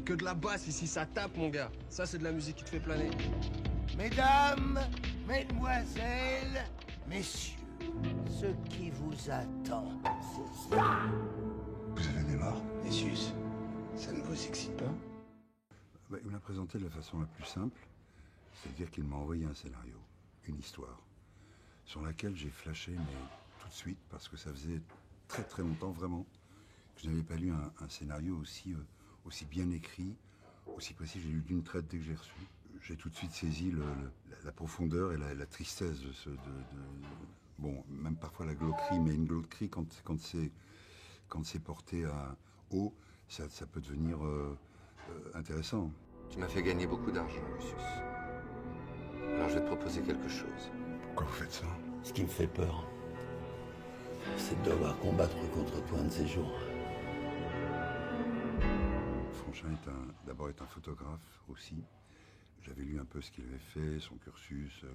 Que de la basse ici, ça tape, mon gars. Ça, c'est de la musique qui te fait planer. Mesdames, mesdemoiselles, messieurs, ce qui vous attend, c'est ça. Vous avez des morts? Messieurs, ça ne vous excite pas? Il me l'a présenté de la façon la plus simple, c'est-à-dire qu'il m'a envoyé un scénario, une histoire, sur laquelle j'ai flashé, mais tout de suite, parce que ça faisait très très longtemps, vraiment, que je n'avais pas lu un scénario aussi bien écrit, aussi précis. J'ai lu d'une traite dès que j'ai reçu. J'ai tout de suite saisi la profondeur et la tristesse de bon, même parfois la glauquerie, mais une glauquerie quand c'est porté à haut, ça peut devenir intéressant. Tu m'as fait gagner beaucoup d'argent, Lucius. Alors je vais te proposer quelque chose. Pourquoi vous faites ça? Ce qui me fait peur, c'est de devoir combattre contre toi un de ces jours. Franchin d'abord est un photographe aussi. J'avais lu un peu ce qu'il avait fait, son cursus,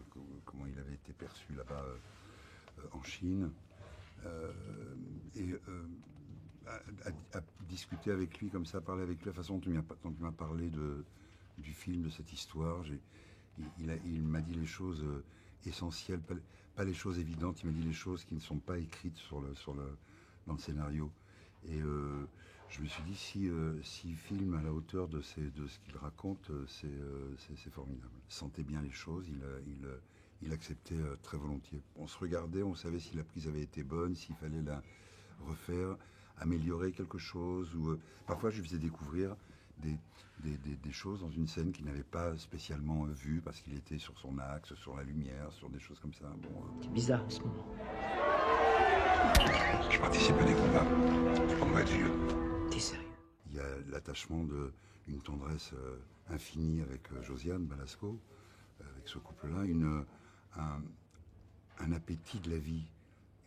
comment il avait été perçu là-bas en Chine. À discuter avec lui comme ça, à parler avec lui, la façon dont il m'a parlé du film, de cette histoire, il m'a dit les choses essentielles, pas les choses évidentes, il m'a dit les choses qui ne sont pas écrites dans le scénario. Et je me suis dit, s'il filme à la hauteur de ce qu'il raconte, c'est formidable. Il sentait bien les choses, il acceptait très volontiers. On se regardait, on savait si la prise avait été bonne, s'il fallait la refaire, améliorer quelque chose. Ou parfois, je lui faisais découvrir des choses dans une scène qu'il n'avait pas spécialement vues parce qu'il était sur son axe, sur la lumière, sur des choses comme ça. Bon, C'est bizarre en ce moment. Je participe à des combats. Je prends être vieux. T'es sérieux? Il y a l'attachement d'une tendresse infinie avec Josiane Balasco, avec ce couple-là, un appétit de la vie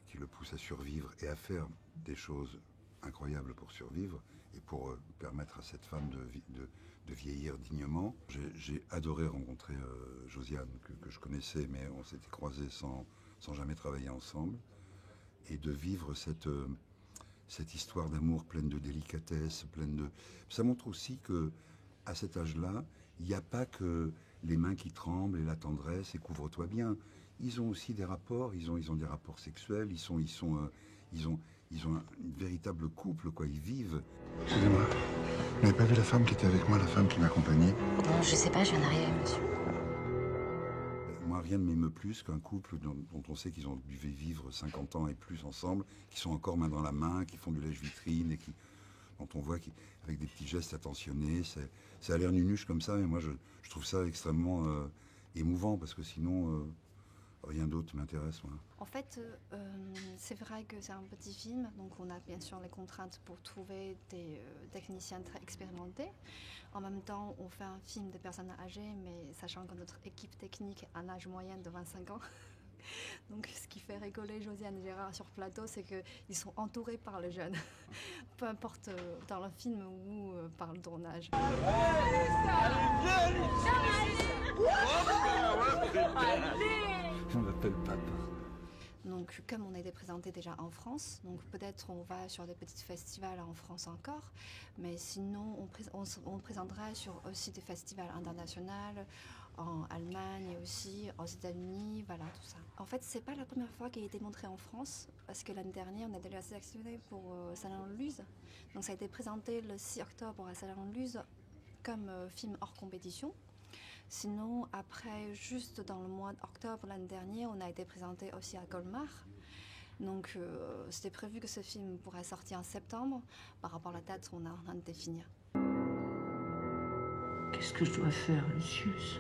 qui le pousse à survivre et à faire des choses incroyables pour survivre et pour permettre à cette femme de vieillir dignement. J'ai adoré rencontrer Josiane, que je connaissais, mais on s'était croisés sans jamais travailler ensemble, et de vivre cette histoire d'amour pleine de délicatesse, Ça montre aussi que à cet âge-là, il n'y a pas que les mains qui tremblent et la tendresse et couvre-toi bien. Ils ont aussi des rapports, ils ont des rapports sexuels, ils ont un véritable couple, quoi. Ils vivent. Excusez-moi, vous n'avez pas vu la femme qui était avec moi, la femme qui m'accompagnait? Non, je sais pas, je viens d'arriver, monsieur. Moi, rien ne m'émeut plus qu'un couple dont on sait qu'ils ont dû vivre 50 ans et plus ensemble, qui sont encore main dans la main, qui font du lèche-vitrine et dont on voit avec des petits gestes attentionnés. Ça a l'air nunuche comme ça, mais moi, je trouve ça extrêmement émouvant parce que sinon, rien d'autre m'intéresse. Moi. En fait, c'est vrai que c'est un petit film, donc on a bien sûr les contraintes pour trouver des techniciens très expérimentés. En même temps, on fait un film de personnes âgées, mais sachant que notre équipe technique a un âge moyen de 25 ans. Donc ce qui fait rigoler Josiane et Gérard sur plateau, c'est qu'ils sont entourés par les jeunes. Peu importe dans le film ou par le tournage. On m'appelle papa. Donc, comme on a été présenté déjà en France, donc peut-être on va sur des petits festivals en France encore, mais sinon on présentera sur aussi des festivals internationaux en Allemagne et aussi aux États-Unis, voilà tout ça. En fait, c'est pas la première fois qu'il a été montré en France, parce que l'année dernière on a déjà sélectionné pour Salon de Luz. Donc ça a été présenté le 6 octobre à Salon de Luz comme film hors compétition. Sinon, après, juste dans le mois d'octobre l'année dernière, on a été présenté aussi à Colmar. Donc, c'était prévu que ce film pourrait sortir en septembre. Par rapport à la date, on est en train de définir. Qu'est-ce que je dois faire, Lucius?